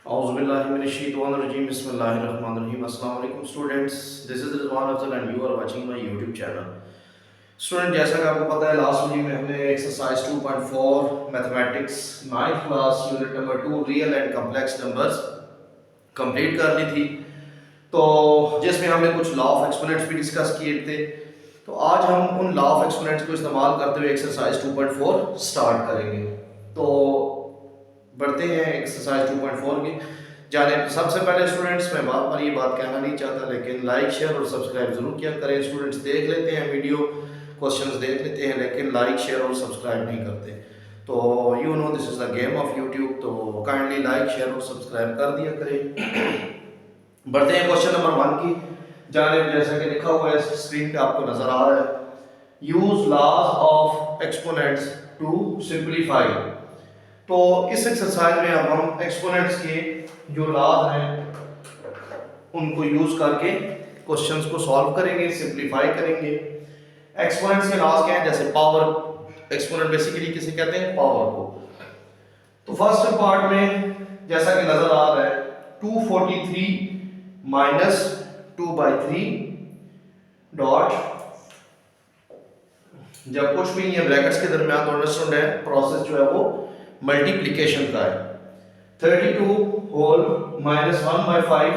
Auzubillahiminash-shaytanir-rajeem. Bismillahir-rahmanir-rahim. Assalamu alaikum students. This is Rizwan Afzal and you are watching my YouTube channel. Student जैसा कि आपको पता है last video में हमने exercise 2.4 mathematics 9th class unit number 2 real and complex numbers complete कर ली थी, तो जिसमें हमने कुछ लॉ ऑफ एक्सपोनेंट्स भी डिस्कस किए थे। तो आज हम उन लॉ ऑफ एक्सपोनेंट्स को इस्तेमाल करते हुए एक्सरसाइज 2.4 स्टार्ट करेंगे। तो बढ़ते हैं एक्सरसाइज 2.4 की जाने। सबसे पहले स्टूडेंट्स मैं बार बार ये बात कहना नहीं चाहता, लेकिन लाइक शेयर और सब्सक्राइब जरूर किया करें। स्टूडेंट्स देख लेते हैं वीडियो, क्वेश्चंस देख लेते हैं, लेकिन लाइक शेयर और सब्सक्राइब नहीं करते। तो you know this is the game of YouTube, तो काइंडली लाइक शेयर और सब्सक्राइब कर दिया करें। बढ़ते हैं क्वेश्चन नंबर 1 की जाने। जैसा कि लिखा हुआ है स्क्रीन पे आपको नजर आ रहा है, use laws of exponents to simplify. तो इस एक्सरसाइज में अब हम एक्सपोनेंट्स के जो लॉज हैं उनको यूज करके क्वेश्चंस को सॉल्व करेंगे, सिंपलीफाई करेंगे। एक्सपोनेंट्स के लॉज क्या हैं? जैसे पावर, एक्सपोनेंट बेसिकली किसे कहते हैं? पावर को। तो फर्स्ट पार्ट में जैसा कि नजर आ रहा है 243 माइनस 2/3 डॉट, जब कुछ भी नहीं है ब्रैकेट्स के दरमियान, तो अंडरस्टैंड है प्रोसेस जो है वो मल्टीप्लिकेशन का है। 32 whole minus 1/5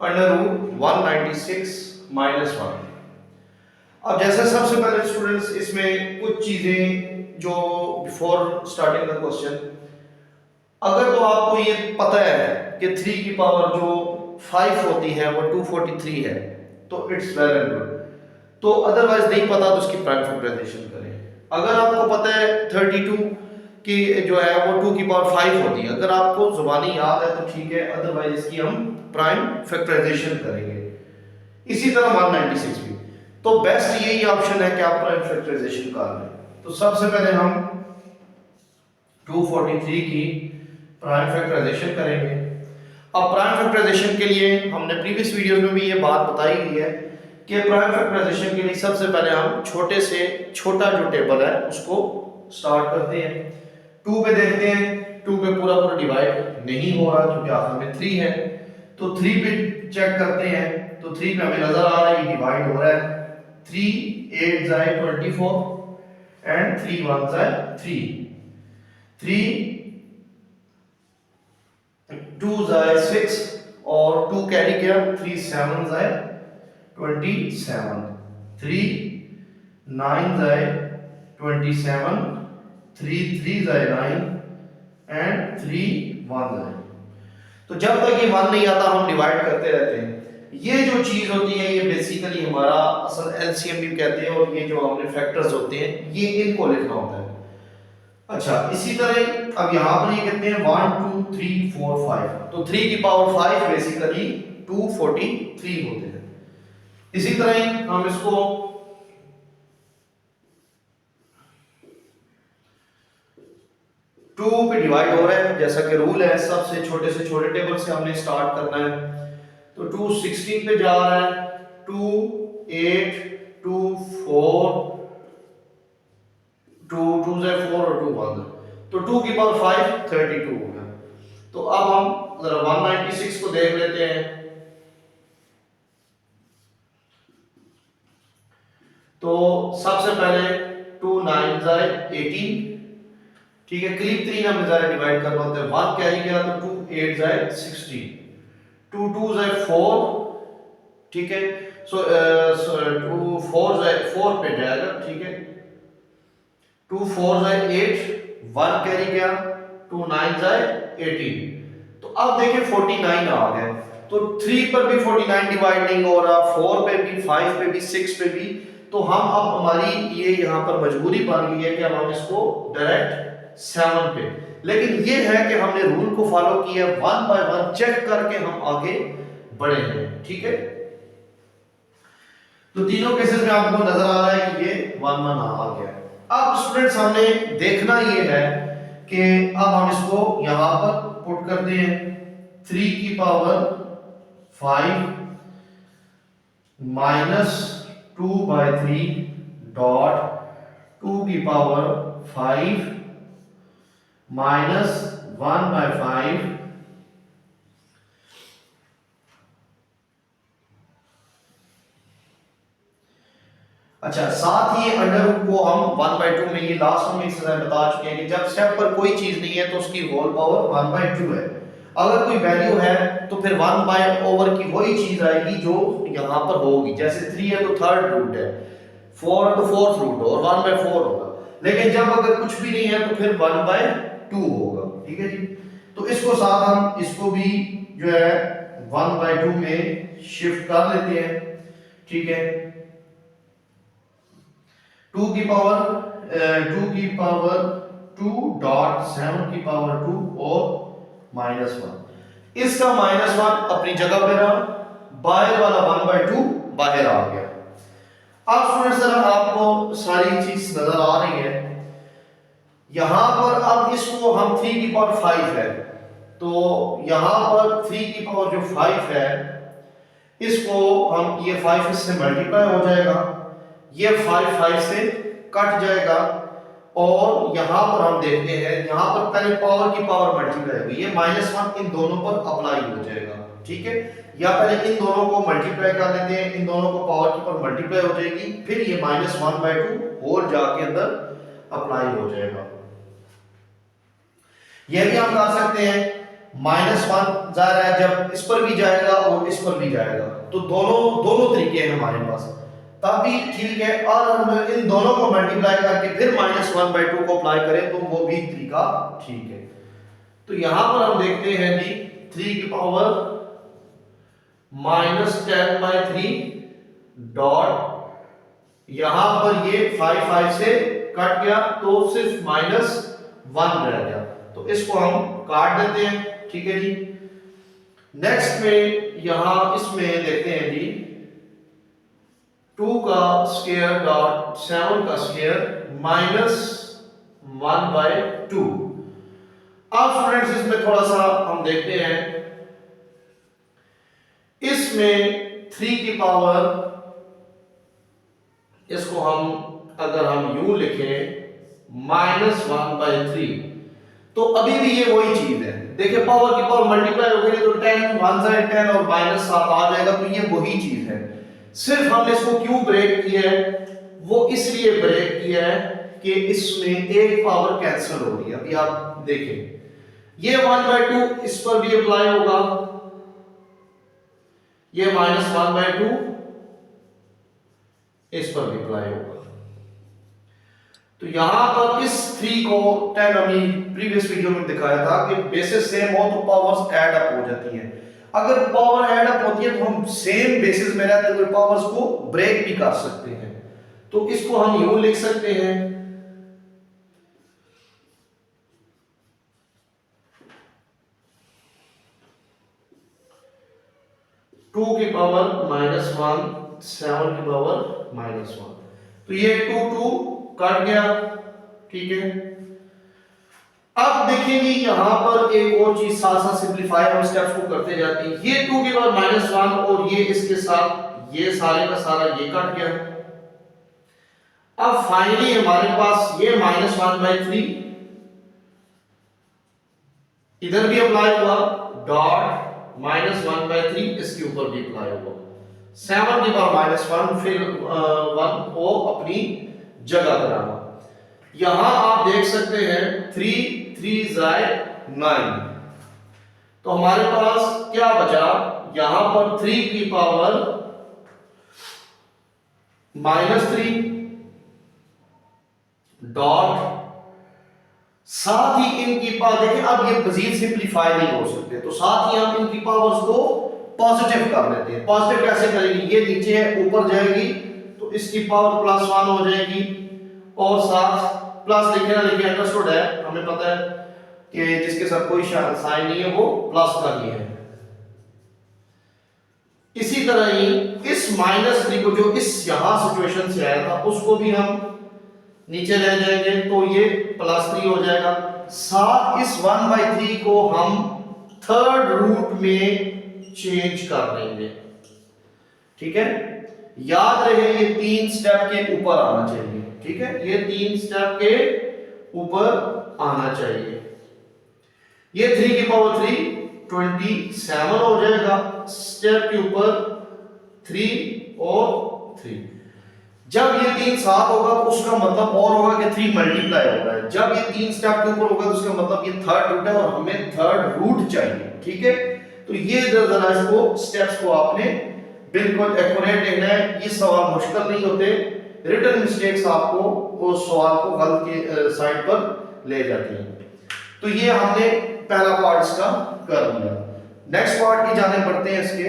under root 196 minus 1। अब जैसे सबसे पहले स्टूडेंट्स इसमें कुछ चीजें जो बिफोर स्टार्टिंग द क्वेश्चन, अगर तो आपको ये पता है कि 3 की पावर जो 5 होती है वो 243 है, तो इट्स वेल एंड गुड। तो अदरवाइज नहीं पता तो उसकी प्राइम फैक्टराइजेशन करें। अगर आपको पता है 32 कि जो है वो 2 की पावर 5 होती है, अगर आपको जुबानी याद है तो ठीक है, अदरवाइज इसकी हम प्राइम फैक्टराइजेशन करेंगे। इसी तरह 196 भी। तो बेस्ट यही ऑप्शन है कि आप प्राइम फैक्टराइजेशन कर लें। तो सबसे पहले हम 243 की प्राइम फैक्टराइजेशन करेंगे। अब प्राइम फैक्टराइजेशन के लिए हमने प्रीवियस वीडियोस में भी ये बात बताई हुई है कि प्राइम फैक्टराइजेशन के लिए सबसे पहले हम छोटे से छोटा जो टेबल है उसको स्टार्ट करते हैं। 2 पे देखते हैं, 2 पे पूरा पूरा डिवाइड नहीं हो रहा क्योंकि आखिर में 3 है। तो 3 पे चेक करते हैं, तो 3 पे हमें नजर आ रहा है ये डिवाइड हो रहा है। 3 8 जाए 24 एंड 3 1 जाए 3, 3 2 जाए 6 और 2 कैरी किया, 3 7 जाए 27, 3 9 जाए 27, 3 3 जाए 9 एंड 3 1 जाए। तो जब तक ये 1 नहीं आता हम डिवाइड करते रहते हैं। ये जो चीज होती है ये बेसिकली हमारा असल एलसीएम भी कहते हैं, और ये जो हमने फैक्टर्स होते हैं ये इनको लिखना होता है। अच्छा, इसी तरह अब यहां पर ये कहते हैं 1 2 3 4 5, तो 3 की पावर 5 बेसिकली 243 होते हैं। इसी तरह हम इसको 2 पे डिवाइड हो रहा है, जैसा कि रूल है सबसे छोटे से छोटे टेबल से हमने स्टार्ट करना है। तो 2 16 पे जा रहा है, 2 8 2 4 2 2 से 4 और 2 1, तो 2 की पावर 5 32 हो गया। तो अब हम जरा 196 को देख लेते हैं। तो सबसे पहले 2 9 जाए 18, ठीक है, करीब 3 हमें जरा डिवाइड करना होता है। 1 कैरी किया तो 2 8 जाए 16, 2 2 जाए 4, ठीक है, सो 2 4 जाए 4 पे जाएगा, ठीक है, 2 4 जाए 8, 1 कैरी किया, 2 9 जाए 18। तो अब देखिए 49 आ गया। तो 3 पर भी 49 डिवाइड नहीं हो रहा, 4 पे भी, 5 पे भी, 6 पे भी। तो हम अब हमारी ये यहाँ पर मजबूरी बन गई है कि अब हम इसको डायरेक्ट 7 पे, लेकिन ये है कि हमने रूल को फॉलो किया, 1 बाय 1 चेक करके हम आगे बढ़े हैं, ठीक है। तो तीनों केसेस में आपको नजर आ रहा है कि ये 1 1 आ गया। अब स्टूडेंट्स हमने देखना ये है कि अब हम इसको यहां पर पुट करते हैं। 3 की पावर 5 माइनस 2/3 डॉट 2 की पावर 5 माइनस 1/5 अच्छा, साथ ही अंडर रूट को हम 1/2 में, ये लास्ट हम एक्सरसाइज बता चुके हैं कि जब स्टेप पर कोई चीज नहीं है तो उसकी होल पावर 1/2 है। अगर कोई वैल्यू है तो फिर 1/ओवर की वही चीज आएगी जो यहाँ पर होगी। जैसे 3 है तो थर्ड रूट है, 4 है तो फोर्थ रूट और 1/4 होगा। लेकिन जब अगर कुछ भी नहीं है तो फिर 1/2 होगा। ठीक है जी। तो इसको साथ हम इसको भी जो है 1/2 में शिफ्ट कर लेते हैं। ठीक है, 2 की पावर 2 डॉट 7 की पावर 2 और -1। इसका -1 अपनी जगह पे रहा, बाहर वाला 1/2 बाहर आ गया। अब स्टूडेंट्स जरा आपको सारी चीज नजर आ रही है यहां पर। अब इसको हम 3 की पावर 5 है, तो यहां पर 3 की पावर जो 5 है इसको हम, ये 5 इससे मल्टीप्लाई हो जाएगा, ये 5 5 से कट जाएगा और यहां पर हम देखते हैं यहां पर पहले पावर की पावर मल्टीप्लाई होगी, ये -1 इन दोनों पर अप्लाई हो जाएगा। ठीक है, या पहले इन दोनों को मल्टीप्लाई कर लेते हैं, इन दोनों को पावर की पावर मल्टीप्लाई हो जाएगी, फिर ये -1/2 और जाके अंदर अप्लाई हो जाएगा। यह भी हम कर सकते हैं, -1 जा रहा है जब इस पर भी जाएगा और इस पर भी जाएगा, तो दोनों तरीके हैं हमारे पास, तब भी ठीक है। और हम इन दोनों को मल्टीप्लाई करके फिर -1/2 को अप्लाई करें तो वो भी तरीका ठीक है। तो यहां पर हम देखते हैं जी 3 की पावर -10/3 डॉट, यहां पर ये 5 5 से कट गया तो सिर्फ -1 रह गया, तो इसको हम काट देते हैं। ठीक है जी। नेक्स्ट में यहां इसमें देखते हैं जी 2 का स्क्वायर डॉट 7 का स्क्वायर -1/2। अब स्टूडेंट्स इसमें थोड़ा सा हम देखते हैं, इसमें 3 की पावर, इसको हम अगर हम यूं लिखें -1/3, तो अभी भी ये वही चीज है। देखिए पावर की पावर मल्टीप्लाई हो गई तो 10 1 से 10 और -7 आ जाएगा, तो ये वही चीज है। सिर्फ हमने इसको क्यों ब्रेक किया है, वो इसलिए ब्रेक किया है कि इसमें एक पावर कैंसिल हो रही है। अभी आप देखें ये 1/2 इस पर भी अप्लाई होगा, ये -1/2 इस पर भी अप्लाई होगा। तो यहां पर इस 3 को 10 अभी प्रीवियस वीडियो में दिखाया था कि बेसिस सेम हो तो पावर्स ऐड अप हो जाती हैं। अगर पावर ऐड अप होती है तो हम सेम बेसिस में रहते हुए पावर्स को ब्रेक भी कर सकते हैं। तो इसको हम यूं लिख सकते हैं, टू की पावर -1 7 की पावर -1, तो ये 2 कट गया। ठीक है, अब देखेंगे यहां पर एक और चीज साथ साथ सिंपलीफाई हम स्टेप्स को करते जाते हैं। ये 2 की पावर -1 और ये इसके साथ ये सारे का सारा ये कट गया। अब फाइनली हमारे पास ये -1/3 इधर भी अप्लाई हुआ, डॉट -1/3 इसके ऊपर भी अप्लाई हुआ, 7 की पावर -1 फिर 1 को अपनी जगह पर आना। यहां आप देख सकते हैं 3 3 जाए 9, तो हमारे पास क्या बचा, यहां पर 3 की पावर -3 डॉट, साथ ही इनकी पावर, देखिए अब ये मजीद सिंपलीफाई नहीं हो सकते, तो साथ ही हम इनकी पावर्स को पॉजिटिव कर लेते हैं। पॉजिटिव कैसे करेंगे, ये नीचे है ऊपर जाएगी तो इसकी पावर +1 हो जाएगी, और साथ प्लस लिखे ना लिखे अंडरस्टूड है, हमें पता है कि जिसके साथ कोई साइन नहीं है वो प्लस का ही है। इसी तरह ही इस -3 को जो इस यहां सिचुएशन से आया था उसको भी हम नीचे ले जाएंगे तो ये +3 हो जाएगा। साथ इस 1/3 को हम थर्ड रूट में चेंज कर देंगे। ठीक है, याद रहे ये 3 स्टेप के ऊपर आना चाहिए। ठीक है, ये 3 स्टेप के ऊपर आना चाहिए। ये 3 की पावर 3 27 हो जाएगा, स्टेप के ऊपर 3 और 3। जब ये 3 साथ होगा तो उसका मतलब और होगा कि 3 मल्टीप्लाई हो रहा है। जब ये 3 स्टेप के ऊपर होगा तो उसका मतलब ये थर्ड रूट है और हमें थर्ड रूट चाहिए, ठीक है। तो ये जरा इसको स्टेप्स को आपने बिल्कुल एक्यूरेट लिखना है। ये सवाल मुश्किल नहीं होते, रिटन मिस्टेक्स आपको वो सवाल को गलत के साइड पर ले जाती हैं। तो ये हमने पहला पार्ट इसका कर लिया। नेक्स्ट पार्ट की जाने पड़ते हैं इसके।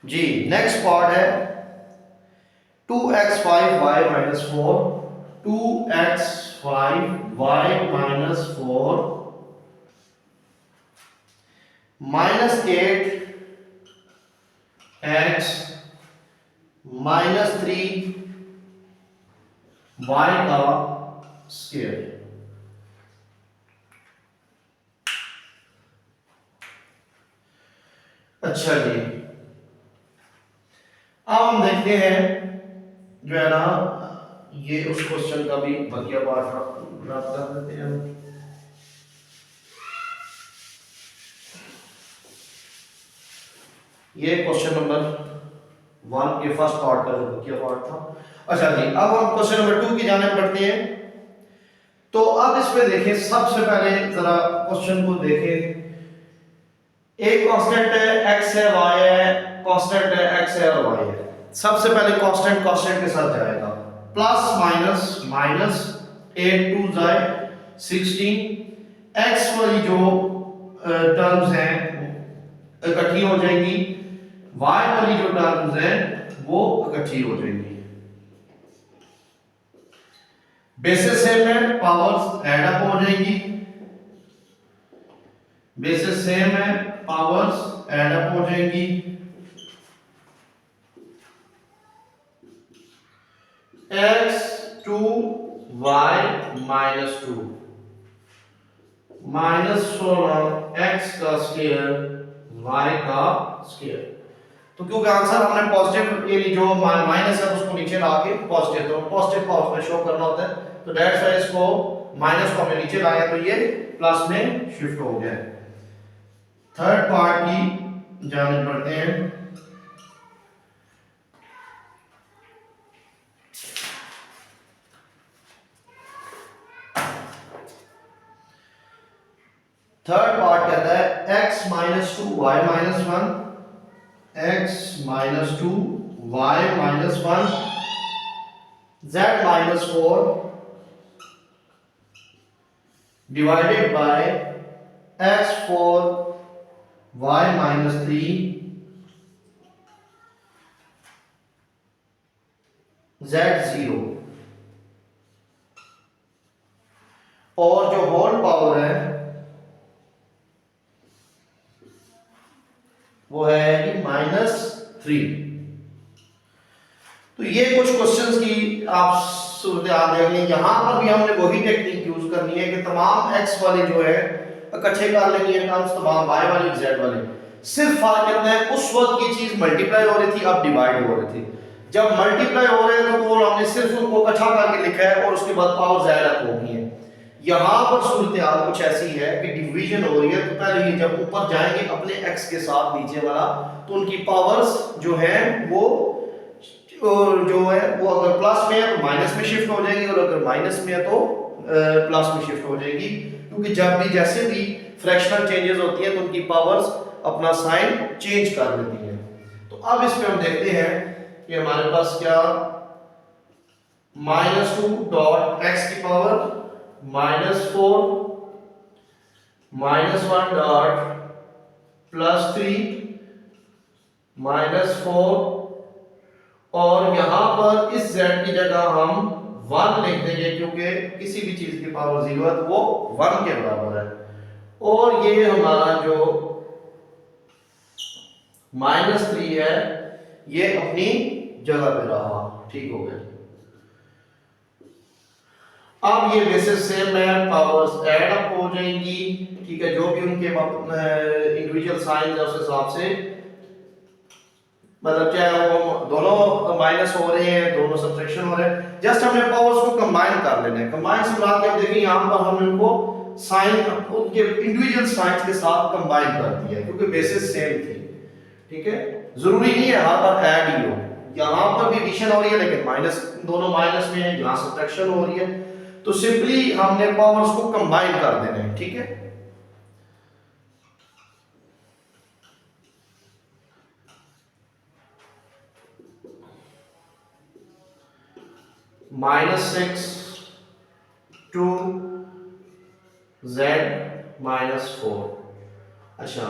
जी नेक्स्ट पार्ट है 2x5y minus 4, 2x5y minus 4 minus 8x minus 3 y का स्क्वायर। अच्छा जी, अब हम देखते हैं जो है ना, ये उस क्वेश्चन का भी बकिया पार्ट प्राप्त कर देते हैं। ये क्वेश्चन नंबर 1 के फर्स्ट पार्ट का जो बकिया पार्ट था। अच्छा जी, अब हम क्वेश्चन नंबर 2 की जाने पड़ते हैं। तो अब इसमें देखें, सबसे पहले जरा क्वेश्चन को देखें। एक कांस्टेंट है x है, y है, कांस्टेंट है x है और y है। सबसे पहले कांस्टेंट कांस्टेंट के साथ जाएगा, प्लस माइनस माइनस 8 2 जाए 16, x वाली जो टर्म्स हैं इकट्ठी हो जाएंगी, y वाली जो टर्म्स हैं वो इकट्ठी हो जाएंगी। बेसिस सेम है, पावर्स ऐड अप हो जाएंगी। बेसिस सेम है, पावर्स ऐड अप हो जाएंगी। x 2 y minus 2 minus 16 x का स्क्वायर y का स्क्वायर। तो क्योंकि आंसर हमने पॉजिटिव यानी जो माइनस है उसको नीचे ला के पॉजिटिव, तो पॉजिटिव को उसमें शो करना होता है, तो दैट्स व्हाई इसको माइनस को हमने नीचे लाया तो ये प्लस में शिफ्ट हो गया। थर्ड पार्ट की जाने पड़ते हैं। थर्ड पार्ट कहता है x minus 2 y minus 1, x minus 2 y minus 1 z minus 4 divided by x 4 y minus 3 z 0, और जो होल पावर है वो है कि -3। तो ये कुछ क्वेश्चंस की आप सूरत-ए-हाल देख लें। यहां पर भी हमने वही टेक्निक यूज करनी है कि तमाम x वाले जो है इकट्ठे कर लेनी है टर्म्स, तमाम y वाले z वाले। सिर्फ फर्क इतना है उस वक्त ये चीज मल्टीप्लाई हो रही थी, अब डिवाइड हो रही थी। जब मल्टीप्लाई हो रहे हैं तो हमने सिर्फ उनको इकट्ठा करके लिखा है और उसके बाद पावर ज्यादा हो गई है। यहां पर सूरत-ए-हाल कुछ ऐसी है कि डिवीजन हो रही है, तो पहले ये जब ऊपर जाएंगे अपने x के साथ नीचे वाला, तो उनकी पावर्स जो है वो जो है वो अगर प्लस में है तो माइनस में शिफ्ट हो जाएगी, और अगर माइनस में है तो प्लस में शिफ्ट हो जाएगी। क्योंकि जब भी जैसे भी फ्रैक्शनल चेंजेस होती है तो उनकी पावर्स अपना साइन चेंज कर देती है। तो अब इसमें हम देखते हैं कि हमारे पास क्या, -2 डॉट x की पावर -4 -1 डॉट +3 -4, और यहां पर इस z की जगह हम 1 लिख देंगे क्योंकि किसी भी चीज की पावर 0 है तो वो 1 के बराबर है। और ये हमारा जो -3 है ये अपनी जगह पे रहा, ठीक हो गया। अब ये बेसिस सेम है, पावर्स ऐड अप हो जाएंगी, ठीक है, जो भी उनके इंडिविजुअल साइन है उस हिसाब से, मतलब चाहे वो दोनों माइनस हो रहे हैं, दोनों सब्ट्रैक्शन हो रहे हैं, जस्ट हमने पावर्स को कंबाइन कर लेना है। कंबाइन से मुराद क्या, देखिए यहां पर हमने उनको साइन उनके इंडिविजुअल साइंस के साथ कंबाइन कर दिया क्योंकि बेसिस सेम थी, ठीक है। जरूरी नहीं है हर बार ऐड ही हो, यहां पर भी एडिशन हो रही है लेकिन माइनस, दोनों माइनस में है, यहां सब्ट्रैक्शन हो रही है, तो सिंपली हमने पावर्स को कंबाइन कर देना है, ठीक है। -6 टू z -4। अच्छा,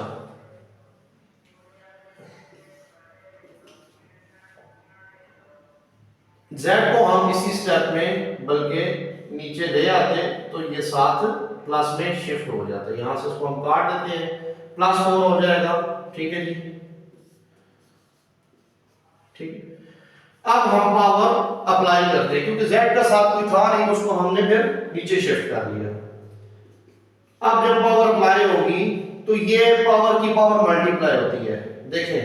z को हम इसी स्टेप में बल्कि नीचे ले आते तो ये साथ प्लस में शिफ्ट हो जाता है, यहां से इसको हम काट देते हैं, +4 हो जाएगा, ठीक है जी, ठीक। अब हम पावर अप्लाई करते हैं क्योंकि z का साथ कोई था नहीं तो उसको हमने फिर नीचे शिफ्ट कर लिया। अब जब पावर अप्लाई होगी तो ये पावर की पावर मल्टीप्लाई होती है, देखें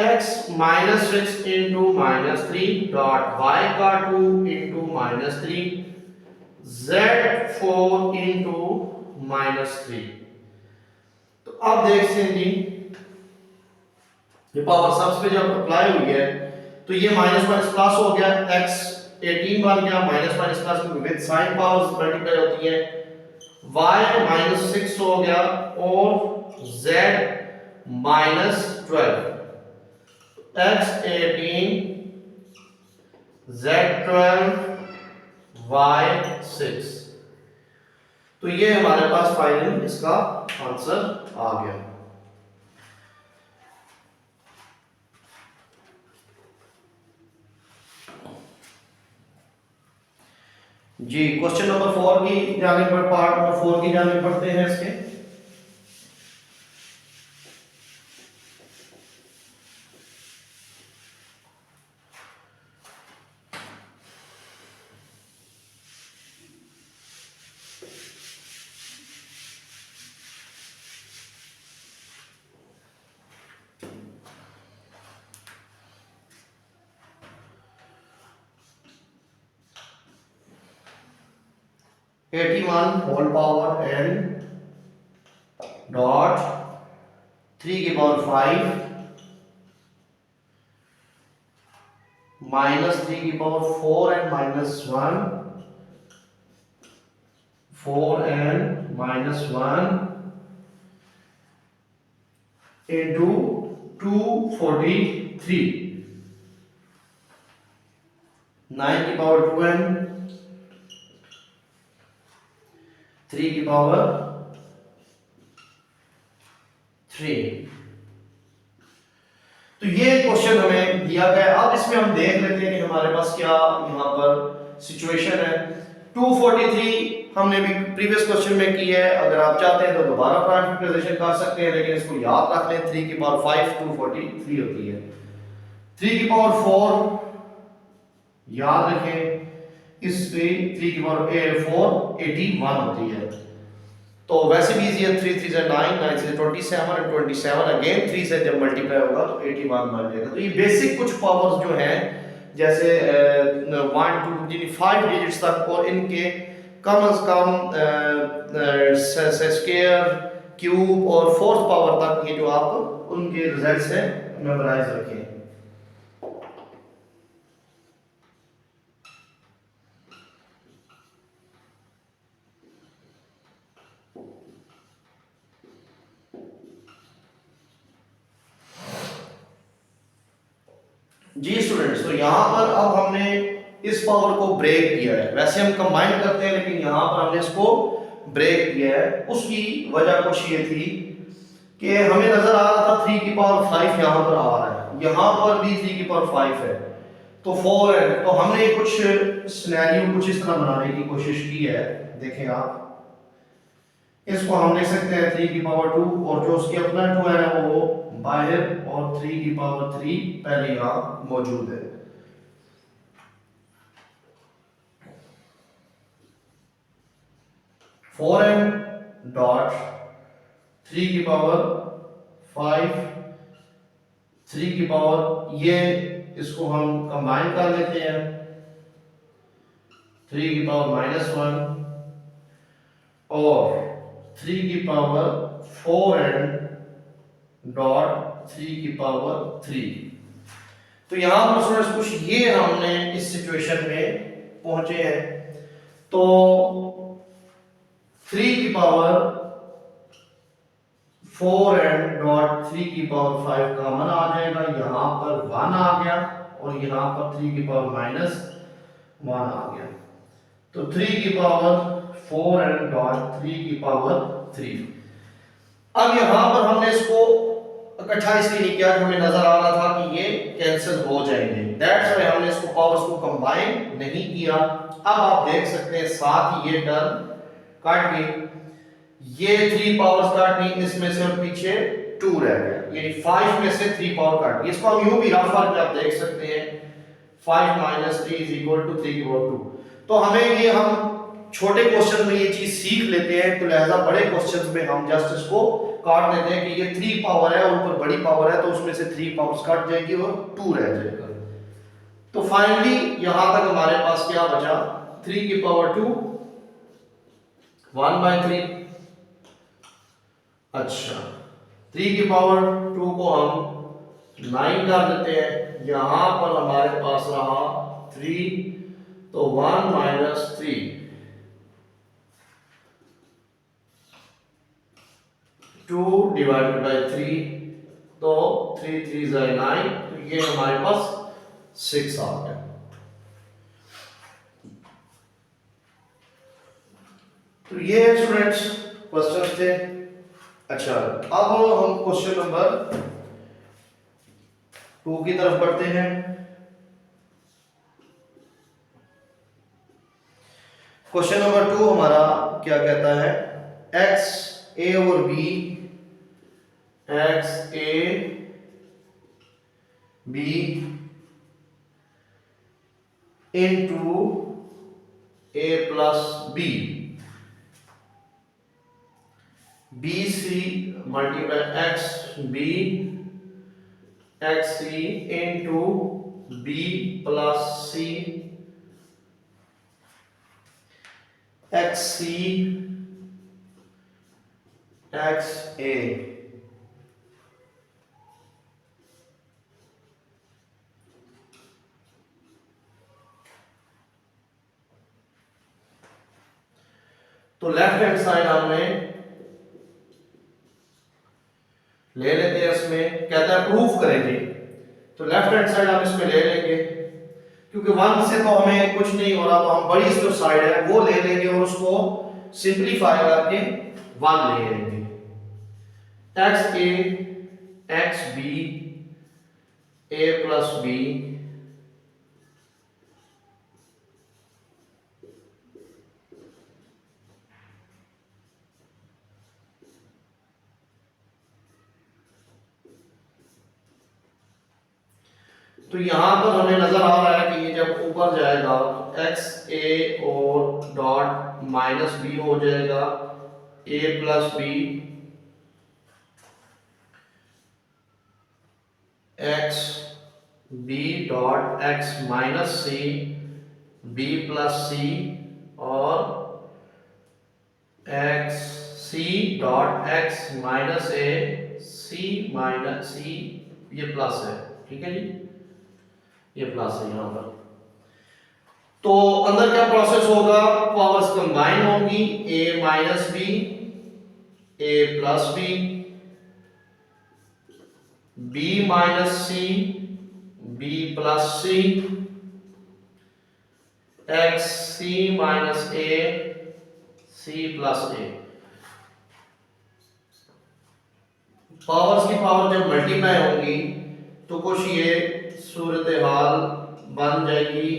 x -6 इंटू -3 डॉट y का 2 इंटू -3 z4 इंटू -3। तो अब देखते हैं जी, ये पावर सबस पे जब अप्लाई हुई है तो ये माइनस माइनस प्लस हो गया, x 18 बन गया, minus minus plus with sign powers multiply होती है, y -6 हो गया और z -12, x 18 z 12 y 6। तो ये हमारे पास फाइनल इसका आंसर आ गया। जी क्वेश्चन नंबर 4 की जाने पर, पार्ट नंबर 4 की जाने पढ़ते हैं इसके। (81 होल पावर n डॉट 3 की पावर 5 -3 की पावर 4 and -1 4 and -1 into 243 9 की पावर 2n 3 की पावर 3। तो ये क्वेश्चन हमें दिया गया। अब इसमें हम देख लेते हैं कि हमारे पास क्या यहाँ पर सिचुएशन है। 243 हमने भी प्रीवियस क्वेश्चन में की है, अगर आप चाहते हैं तो दोबारा प्राइम फैक्टराइजेशन कर सकते हैं, लेकिन इसको याद रख लें 3 की पावर 5 243 होती है। 3 की पावर 4 याद रखें, इस पे 3 की पावर 4 81 होती है। तो वैसे भी इजी है, 3 3 से 9 9 से 27 और 27 अगेन 3 से जब मल्टीप्लाई होगा तो 81 बन जाएगा। तो ये बेसिक कुछ पावर्स जो हैं जैसे 1 2 5 डिजिट्स तक और इनके कम से कम स्क्वायर क्यूब और फोर्थ पावर तक ये जो आप उनके रिजल्ट्स हैं मेमोराइज रखें। जी स्टूडेंट्स, तो यहाँ पर अब हमने इस पावर को ब्रेक किया है। वैसे हम कंबाइन करते हैं लेकिन यहाँ पर हमने इसको ब्रेक किया है। उसकी वजह कुछ ये थी कि हमें नजर आ रहा था 3 की पावर 5 यहाँ पर आ रहा है, यहाँ पर भी 3 की पावर 5 है तो 4 है। तो हमने कुछ सिनेरियो कुछ इस तरह बनाने की कोशिश की है। देखें आप, इसको हम लिख सकते हैं 3 की पावर 2 और जो उसकी अपना 2 है वो बाहर, और 3 की पावर 3 पहले यहाँ मौजूद है। 4n डॉट 3 की पावर 5 3 की पावर, ये इसको हम कंबाइन कर लेते हैं, 3 की पावर -1 और 3 की पावर 4n डॉट 3 की पावर 3। तो यहां पर स्टूडेंट्स कुछ ये हमने इस सिचुएशन में पहुंचे हैं। तो 3 की पावर 4n डॉट 3 की पावर 5 कॉमन आ जाएगा, यहां पर 1 आ गया और यहां पर 3 की पावर -1 आ गया। तो 3 की पावर 4n डॉट 3 की पावर 3। अब यहां पर हमने इसको इकट्ठा इसलिए नहीं किया, हमें नजर आ रहा था कि ये कैंसिल हो जाएंगे, दैट्स व्हाई हमने इसको पावर्स को कंबाइन नहीं किया। अब आप देख सकते हैं साथ ही ये टर्म काट गई, ये 3 पावर्स काट गई, इसमें से और पीछे 2 रह गया, यानी 5 में से 3 पावर काट गई। इसको हम यूं भी रफ वर्क में आप देख सकते हैं 5 - 3 = 3 की पावर 2। तो हमें ये हम छोटे क्वेश्चन में ये चीज सीख लेते हैं, तो लिहाजा बड़े क्वेश्चन में हम जस्ट इसको काट देते हैं कि ये 3 पावर है और ऊपर बड़ी पावर है, तो उसमें से 3 पावर्स कट जाएगी और 2 रह जाएगा। तो फाइनली यहां तक हमारे पास क्या बचा, 3 की पावर 2 1/3। अच्छा, 3 की पावर 2 को हम 9 कर देते हैं, यहां पर हमारे पास रहा 3, तो 1 - 3 2 डिवाइडेड बाय 3, तो 3 3 = 9, तो ये हमारे पास 6 आ गया। तो ये स्टूडेंट्स क्वेश्चन थे। अच्छा, अब हम क्वेश्चन नंबर 2 की तरफ बढ़ते हैं। क्वेश्चन नंबर 2 हमारा क्या कहता है, x a और b, x a b into a plus b, b c multiply x b x c into b plus c x c x a। तो लेफ्ट हैंड साइड हमने ले लेते हैं, इसमें कहता है प्रूफ करें जी, तो लेफ्ट हैंड साइड हम इसमें ले लेंगे, क्योंकि 1 से तो हमें कुछ नहीं हो रहा, तो हम बड़ी जो साइड है वो ले लेंगे और उसको सिंपलीफाई करके 1 ले लेंगे। x a x b a plus b तो यहां पर हमें नजर आ रहा है कि ये जब ऊपर जाएगा तो x a और डॉट -b हो जाएगा, a plus b x b dot x minus c b plus c और x c dot x minus a c minus c, ये प्लस है, ठीक है जी, ये प्लस है यहां पर। तो अंदर क्या प्रोसेस होगा, पावर्स कंबाइन होंगी, a minus b a plus b b minus c b plus c x c minus a c plus a। Powers की पावर जब मल्टीप्लाई होंगी तो कुछ ये सूरत हाल बन जाएगी,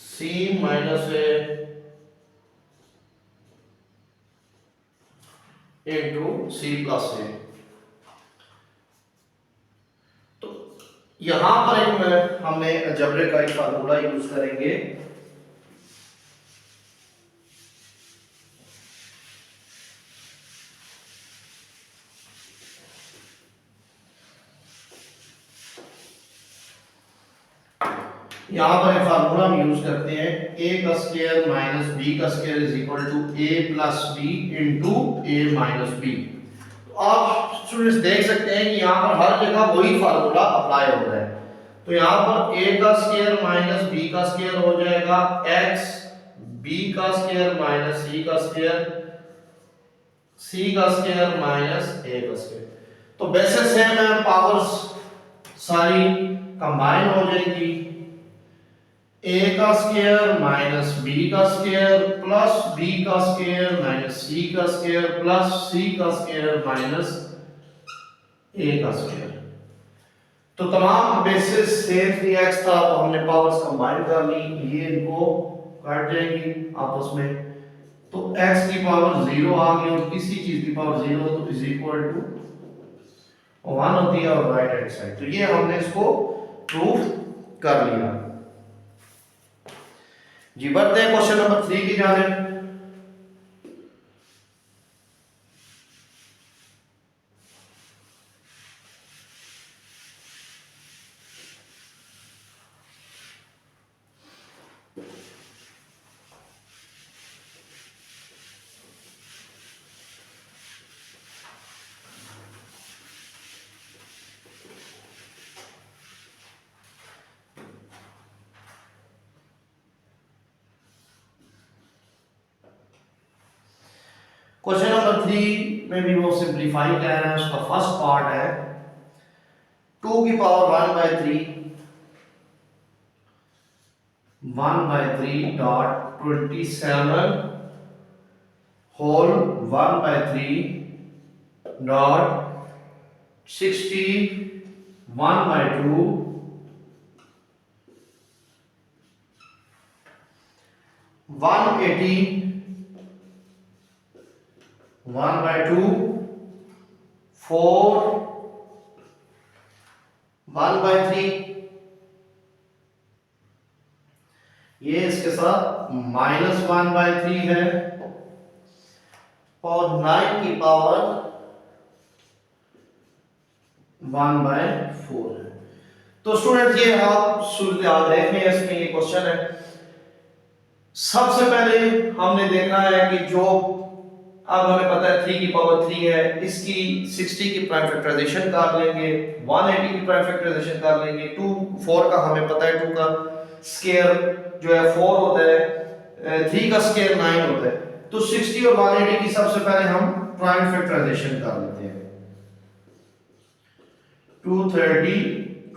c minus a into c plus a। यहां पर एक हमने अलजेब्रा का एक फार्मूला यूज करेंगे। यहां पर एक फार्मूला हम यूज करते हैं, a का स्क्वायर माइनस b का square is equal to a plus b into a minus b। तो आप स्टूडेंट्स देख सकते हैं कि यहां पर हर जगह वही फार्मूला अप्लाई हो रहा है। तो यहां पर a का स्क्वायर माइनस b का स्क्वायर हो जाएगा x, b का स्क्वायर माइनस c का स्क्वायर, c का स्क्वायर माइनस a का स्क्वायर। तो बेसिस सेम है, पावर्स सारी कंबाइन हो जाएगी। a का स्क्वायर माइनस b का स्क्वायर प्लस b का स्क्वायर माइनस c का स्क्वायर प्लस c का स्क्वायर माइनस a का स्क्वायर। तो तमाम बेसिस सेम 3x था, तो हमने पावर्स कंबाइन कर ली, ये इनको काट जाएंगी आपस में। तो x की पावर 0 आ गई और किसी चीज की पावर 0 तो इज इक्वल टू 1 होती है और राइट हैंड साइड। तो ये हमने इसको प्रूफ कर लिया। जी बढ़ते हैं क्वेश्चन नंबर 3 की जानिब। क्वेश्चन नंबर 3 में भी वो सिंप्लीफाई कर रहे हैं। उसका फर्स्ट पार्ट है 2 की पावर 1/3 डॉट 27 होल 1/3 डॉट 60 1/2 180 1/2 4 1/3। ये इसके साथ -1/3 है और 9 की पावर 1/4 है। तो स्टूडेंट ये आप सूरत हाल देख रहे हैं, इसमें ये क्वेश्चन है। सबसे पहले हमने देखना है कि जो अब हमें पता है 3 की पावर 3 है, इसकी 60 की प्राइम फैक्टराइजेशन कर लेंगे, 180 की प्राइम फैक्टराइजेशन कर लेंगे। 2 4 का हमें पता है, 2 का स्क्वायर जो है 4 होता है, 3 का स्क्वायर 9 होता है। तो 60 और 180 की सबसे पहले हम प्राइम फैक्टराइजेशन कर लेते हैं। 230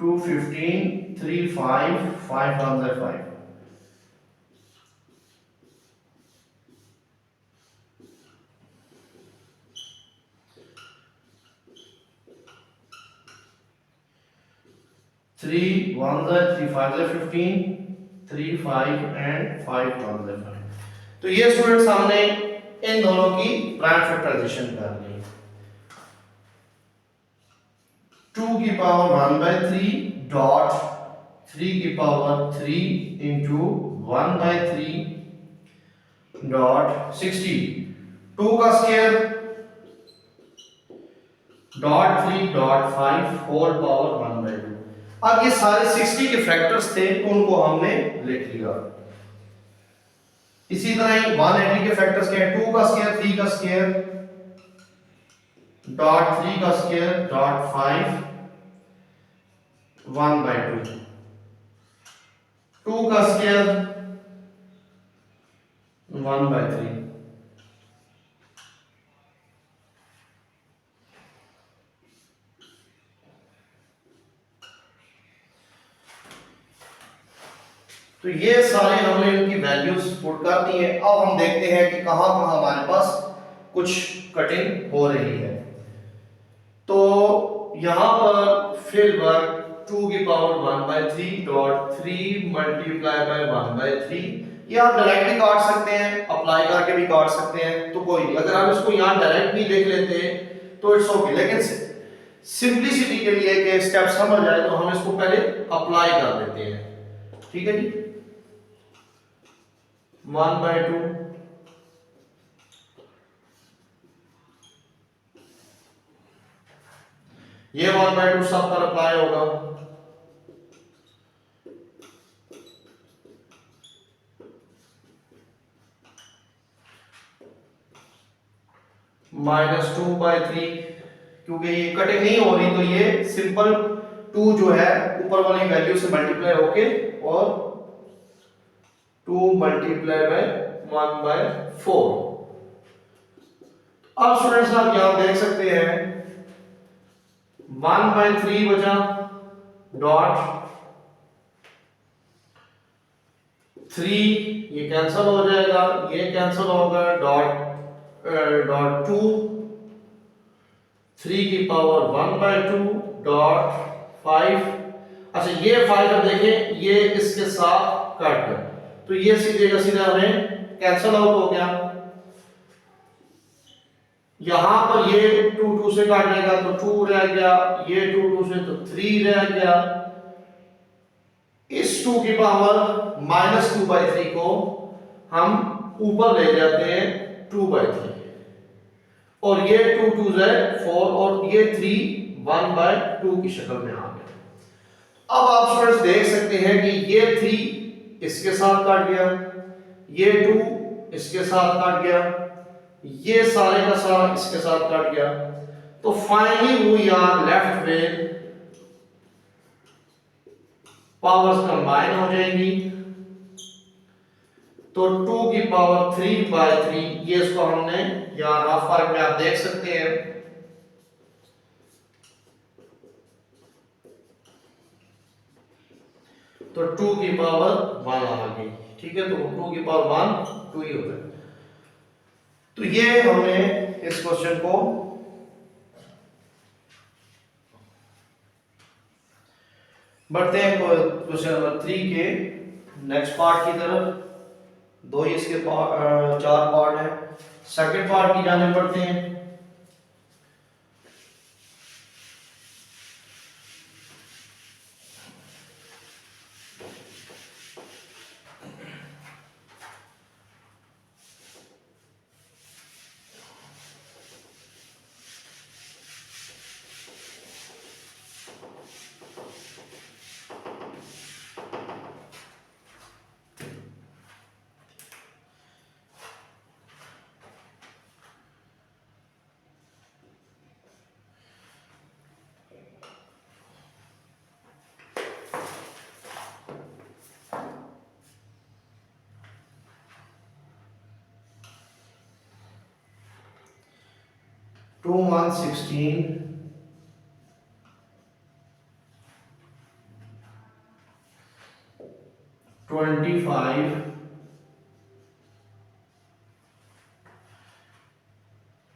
215 35 5 5 3 1 3 5 15 3 5 and 5 1 5। तो ये स्टूडेंट्स हमने इन दोनों की प्राइम फैक्टराइजेशन कर ली। 2 की पावर 1/3 डॉट 3 की पावर 3 इंटू 1/3 डॉट 60 2 का square dot 3 dot 5 whole power 1/2। अब ये सारे 60 के फैक्टर्स थे, तो उनको हमने लिख लिया। इसी तरह ही 180 के फैक्टर्स क्या है, 2 का स्क्वायर 3 का स्क्वायर डॉट 3 का स्क्वायर डॉट 5 1/2 2 का स्क्वायर 1/3। तो ये सारे हमने इनकी वैल्यूज पुट कर दी है। अब हम देखते हैं कि कहां कहां हमारे पास कुछ कटिंग हो रही है। तो यहां पर फिल वर्क 2 की पावर 1/3 डॉट 3 मल्टीप्लाई बाय 1/3। ये आप डायरेक्ट भी काट सकते हैं, अप्लाई करके भी काट सकते हैं, तो कोई नहीं। अगर आप इसको यहां डायरेक्ट भी लिख लेते हैं तो इट्स ओके, लेकिन सिंपलिसिटी के लिए कि स्टेप समझ आए तो हम इसको पहले अप्लाई कर देते हैं। ठीक है जी, 1/2 ये 1/2 सब पर अप्लाई होगा। -2/3 क्योंकि ये कटिंग नहीं हो रही तो ये सिंपल 2 जो है ऊपर वाली वैल्यू से मल्टीप्लाई होके और 2 मल्टीप्लाई बाय 1/4। अब स्टूडेंट्स आप यहां देख सकते हैं 1/3 बचा डॉट 3, ये कैंसिल हो जाएगा, ये कैंसिल होगा, डॉट 2 3 की पावर 1/2 डॉट 5। अच्छा ये 5 अब देखें ये इसके साथ कट गया तो ये सीधे का सीधा हमें कैंसिल आउट हो गया। यहां पर ये 2 2 से काट जाएगा तो 2 रह गया, ये 2 2 से तो 3 रह गया। इस 2 की पावर -2/3 को हम ऊपर ले जाते हैं 2/3 और ये 2 2 है 4 और ये 3 1/2 की शक्ल में आ गया। अब आप स्टूडेंट्स देख सकते हैं कि ये 3 इसके साथ काट गया, ये 2 इसके साथ काट गया, ये सारे का सारा इसके साथ काट गया। तो finally we are left with powers combine हो जाएंगी तो 2 की पावर 3/3 ये इसको हमने यहां रफ फॉर्म में आप देख सकते हैं। तो 2 की पावर 1 आ गई। ठीक है, तो 2 की पावर 1 2 ही होता है। तो ये हमने इस क्वेश्चन को बढ़ते हैं क्वेश्चन नंबर 3 के नेक्स्ट पार्ट की तरफ। दो ही इसके 4 पार्ट है। सेकंड पार्ट की जाने पड़ते हैं। टू 116 25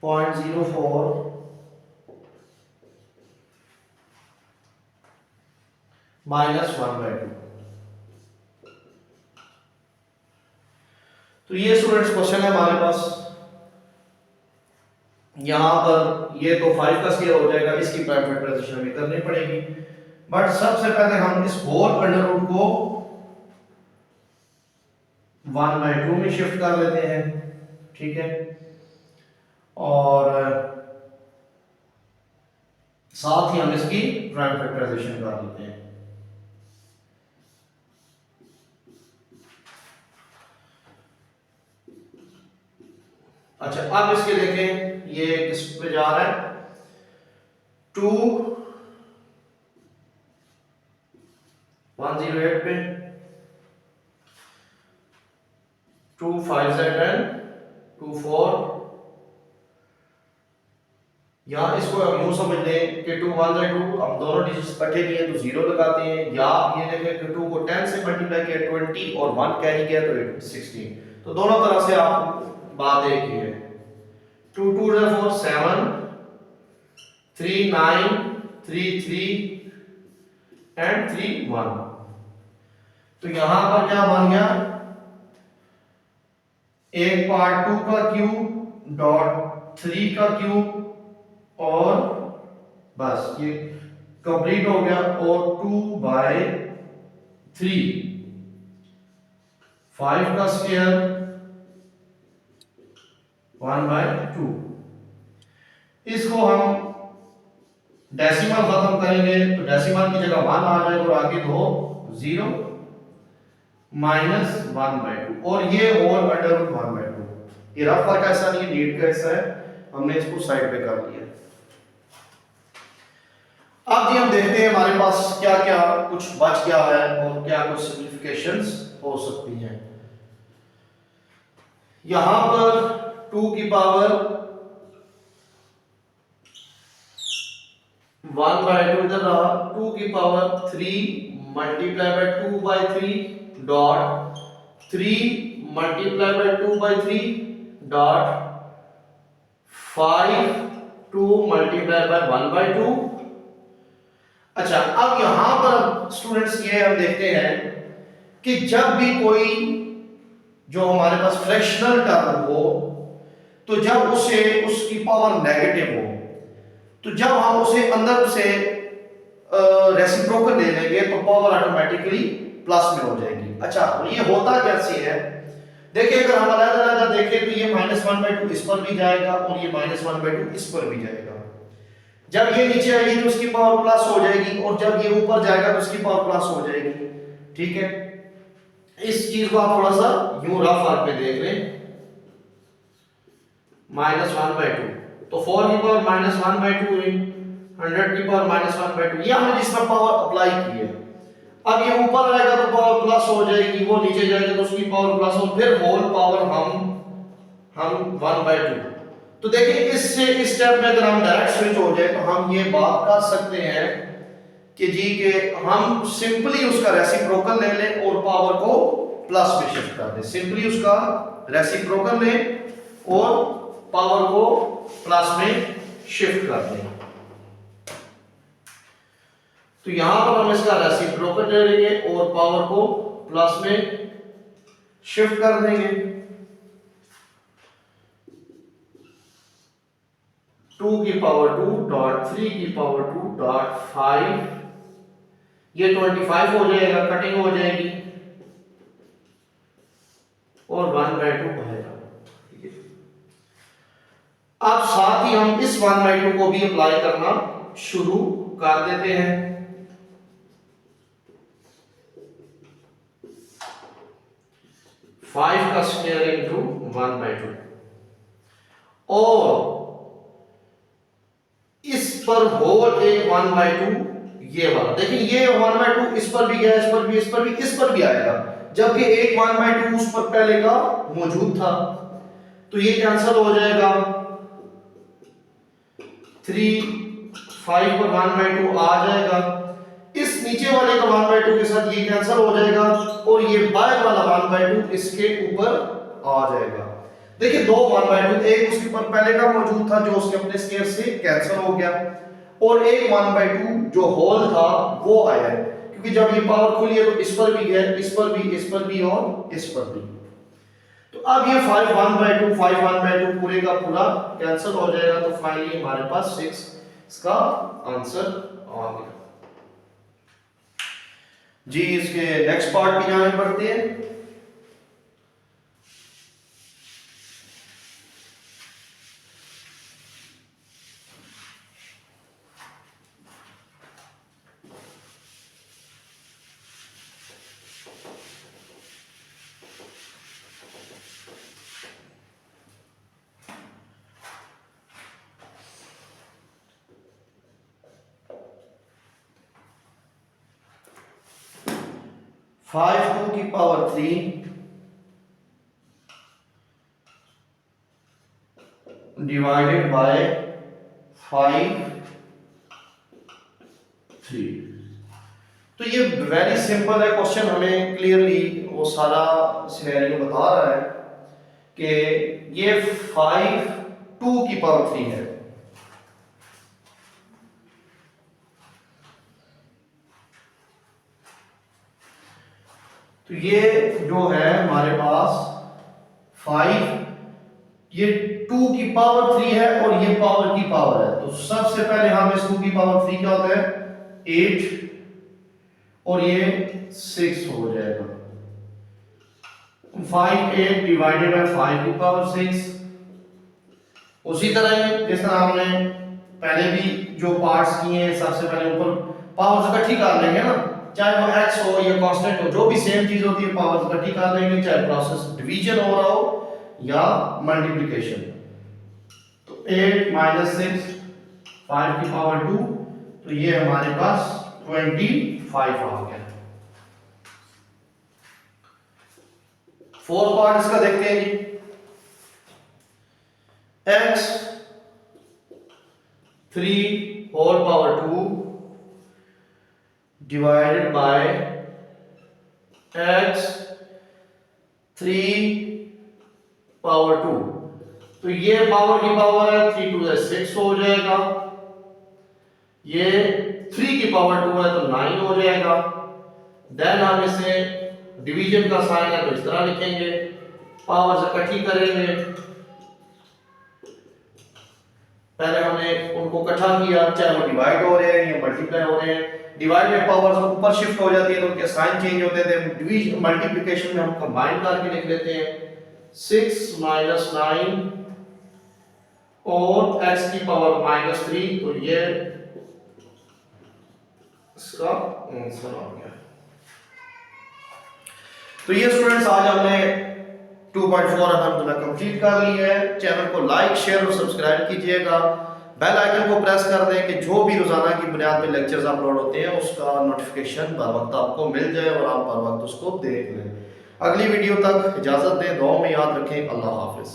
0.04 -1/2। तो ये स्टूडेंट्स क्वेश्चन है हमारे पास। यहां पर ये तो 5 का स्क्वायर हो जाएगा, इसकी प्राइम फैक्टराइजेशन हमें करनी पड़ेगी। बट सबसे पहले हम इस होल अंडर रूट को 1/2 में शिफ्ट कर लेते हैं। ठीक है, और साथ ही हम इसकी प्राइम फैक्टराइजेशन कर लेते हैं। अच्छा अब इसके देखें ये किस पे जा रहा है, 2 108 पे, 2 5 10 2 4। यहाँ इसको हम यूं समझ लें कि 2 1 2 हम दोनों डिजिट्स इकट्ठे किए तो 0 लगाते हैं, या ये देखें कि 2 को 10 से मल्टीप्लाई किया 20 और 1 कैरी किया तो 16। तो दोनों तरह से आप बात एक ही है। 2 2 4 7 3 9 3 3 एंड 3 1। तो यहां पर क्या बन गया, एक पार्ट 2 का क्यूब डॉट 3 का क्यूब और बस ये कंप्लीट हो गया। और 2/3, 5 का स्क्वायर 1/2। इसको हम डेसिमल खत्म करेंगे तो डेसिमल की जगह 1 आ जाएगा और आगे दो 0 -1/2 और ये होल अंडर रूट 1/2। ये रफ वर्क ऐसा नहीं है, नीट का हिस्सा है, हमने इसको साइड पे कर लिया। अब जी हम देखते हैं हमारे पास क्या क्या कुछ बच गया है और क्या कुछ सिंप्लीफिकेशंस हो सकती हैं। यहां पर 2 की पावर 1/2 इधर रहा, 2 की power 3 multiply by 2/3 dot 3 multiply by 2/3 dot 5 2 multiply by 1/2। अच्छा, अब यहां पर स्टूडेंट्स ये हम देखते हैं कि जब भी कोई जो हमारे पास फ्रैक्शनल टर्म हो तो जब उसे उसकी पावर नेगेटिव हो तो जब हम उसे अंदर से रेसिप्रोकल ले लेंगे तो पावर ऑटोमेटिकली प्लस में हो जाएगी। अच्छा, ये होता कैसे है, देखिए अगर हम अलग-अलग देखें तो ये -1/2 इस पर भी जाएगा और ये -1/2 इस पर भी जाएगा। जब ये नीचे आएगी तो उसकी पावर प्लस हो जाएगी और जब ये ऊपर जाएगा तो उसकी पावर प्लस हो जाएगी। ठीक है, इस चीज को आप थोड़ा सा यूं रफ वर्क में देख लें। -1/2 तो 4 की पावर -1/2 हुई, 100 की पावर -1/2, ये हमने जिसमें पावर अप्लाई की है। अब ये ऊपर आएगा तो पावर प्लस हो जाएगी, वो नीचे जाएगा तो उसकी पावर प्लस और फिर होल पावर हम 1/2। तो देखिए इससे इस स्टेप में अगर हम डायरेक्ट स्विच हो जाए तो हम ये बात कर सकते हैं कि जी के हम सिंपली उसका रेसिप्रोकल ले लें और पावर को प्लस में शिफ्ट कर दें। सिंपली उसका रेसिप्रोकल लें और पावर को प्लस में शिफ्ट कर दें। तो यहां पर हम इसका रेसिप्रोकल ले लेंगे और पावर को प्लस में शिफ्ट कर देंगे। 2 की पावर 2 डॉट 3 की पावर 2 डॉट 5, ये 25 हो जाएगा, कटिंग हो जाएगी और 1/2 बनेगा। अब साथ ही हम इस 1/2 को भी अप्लाई करना शुरू कर देते हैं। 5 का स्क्वायर इंटू 1/2 और इस पर होल एक 1/2 ये वाला, देखिए ये 1/2 इस पर भी गया, इस पर भी, इस पर भी, इस पर भी आएगा, जबकि एक 1/2 उस पर पहले का मौजूद था तो ये कैंसिल हो जाएगा। 3 5 पर 1/2 आ जाएगा, इस नीचे वाले का 1/2 के साथ ये कैंसिल हो जाएगा और ये बाहर वाला 1/2 इसके ऊपर आ जाएगा। देखिए दो 1/2, एक उसके ऊपर पहले का मौजूद था जो उसके अपने स्क्वायर से कैंसिल हो गया और एक 1/2 जो होल था वो आया है, क्योंकि जब ये पावर खुली है तो इस पर भी गया, इस पर भी, इस पर भी और इस पर भी। तो अब ये 5 1/2 पूरे का पूरा कैंसिल हो जाएगा तो फाइनली हमारे पास 6 इसका आंसर आ गया। जी इसके नेक्स्ट पार्ट की जाने बढ़ते हैं। फाइव 2 की पावर 3 डिवाइडेड बाय 5 3। तो ये वेरी सिंपल है क्वेश्चन, हमें क्लियरली वो सारा सिनेरियो बता रहा है कि ये 5 2 की पावर 3 है। तो ये जो है हमारे पास 5, ये 2 की पावर 3 है और ये पावर की पावर है, तो सबसे पहले हम इस 2 की पावर 3 क्या होता है 8 और ये 6 हो जाएगा। 5 8 डिवाइडेड बाय 5 की पावर 6। उसी तरह जिस तरह हमने पहले भी जो पार्ट्स किए हैं, सबसे पहले ऊपर पावर्स इकट्ठी कर लेंगे ना, चाहे वो x हो या कांस्टेंट हो, जो भी सेम चीज होती है पावर्स इकट्ठी कर लेंगे, चाहे प्रोसेस डिवीजन हो रहा हो या मल्टीप्लिकेशन। तो 8 - 6 5 की पावर 2, तो ये हमारे पास 25 आ गया। फोर्थ पार्ट इसका देखते हैं जी। x 3 whole power 2 divided by x 3 power 2, तो ये पावर की पावर है 3 2 6 हो जाएगा, ये 3 की पावर 2 है तो 9 हो जाएगा। देन हम इसे डिवीजन का साइन है तो इस तरह लिखेंगे, पावर्स इकट्ठी करेंगे, पहले हमने उनको इकट्ठा किया, चाहे वो डिवाइड हो रहे हैं या मल्टीप्लाई हो रहे हैं। डिवाइड में पावर्स ऊपर शिफ्ट हो जाती है तो उनके साइन चेंज होते थे। डिवीजन मल्टीप्लिकेशन में हम कंबाइन करके लिख लेते हैं 6 - 9 और x की पावर -3, तो ये इसका आंसर आ गया। तो ये स्टूडेंट्स आज हमने 2.4 अल्हम्दुलिल्लाह कंप्लीट कर ली है। चैनल को लाइक शेयर और सब्सक्राइब कीजिएगा, बेल आइकन को प्रेस कर दें कि जो भी रोजाना की बुनियाद पे लेक्चर्स अपलोड होते हैं उसका नोटिफिकेशन बर वक्त आपको मिल जाए और आप बर वक्त उसको देख लें। अगली वीडियो तक इजाजत दें, दुआ में याद रखें। अल्लाह हाफिज।